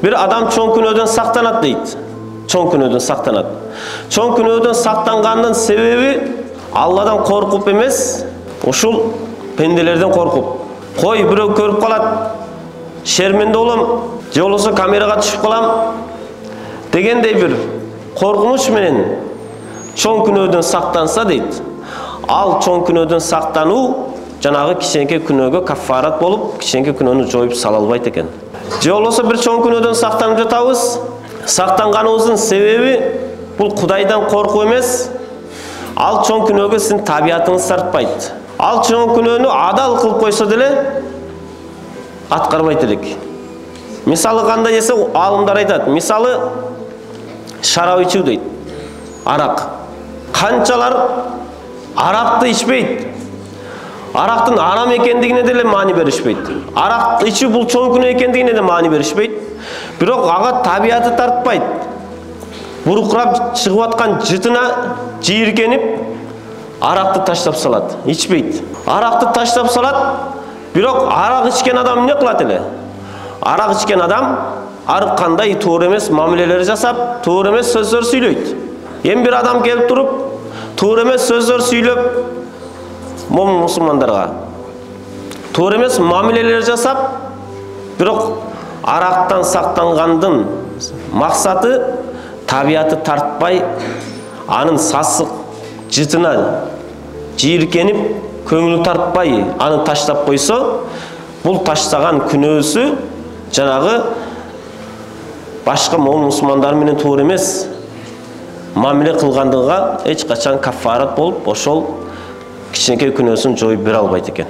Bir adam çoң күнөөдөн сактанат дейт. Çoң күнөөдөн сактанат. Çoң күнөөдөн сактангандын себеби Алладан коркуп эмес, ушул пенделерден коркуп. Кой бирөө көрүп калат, шерменде болом, же болбосо камерага түшүп калам дегендей бир коркунуч менен çoң күнөөдөн сактанса дейт. Ал çoң күнөөдөн сактануу жанагы кичинекей күнөөгө каффарат болуп, кичинекей күнөөнү жоюп сала албайт экен. Же болбосо бир çoң күнөөдөн сактанып жатабыз. Сактанганыбыздын себеби бул Кудайдан коркуу эмес. Ал çoң күнөөгө сиздин табиятыңыз тартпайт. Ал çoң күнөөнү адал кылып койсо деле аткарбайт элек. Мисалы кандай десе, алымдар айтат. Мисалы шарап ичүү дейт. Арак. Канчалар аракты ичпейт. Арактын арам экендигине деле маани беришпейт. Арак ичүү бул çoң күнөө экендигине да маани беришпейт. Бирок ага табияты тартпайт. Бурукурап чыгып аткан жытына жийиркенип, аракты таштап салат, ичпейт. Аракты таштап салат, бирок арак ичкен адам эмне кылат эле? Арак ичкен адам ар кандай туура эмес мамилелер жасап, туура эмес сөздөр сүйлөйт. Эми бир адам келип туруп, туура эмес сөздөр сүйлөп, момун мусулмандарга туура эмес мамилелер жасап, бирок арактан сактангандын максаты табияты тартпай, анын сасык жытына жийиркенип, көңүлү тартпай, аны таштап койсо, бул таштаган күнөөсү жанагы башка момун мусулмандар менен туура эмес мамиле кылгандыгына эч качан каффарат болуп, ошол кичинекей күнөөсүн жоюп бере албайт экен.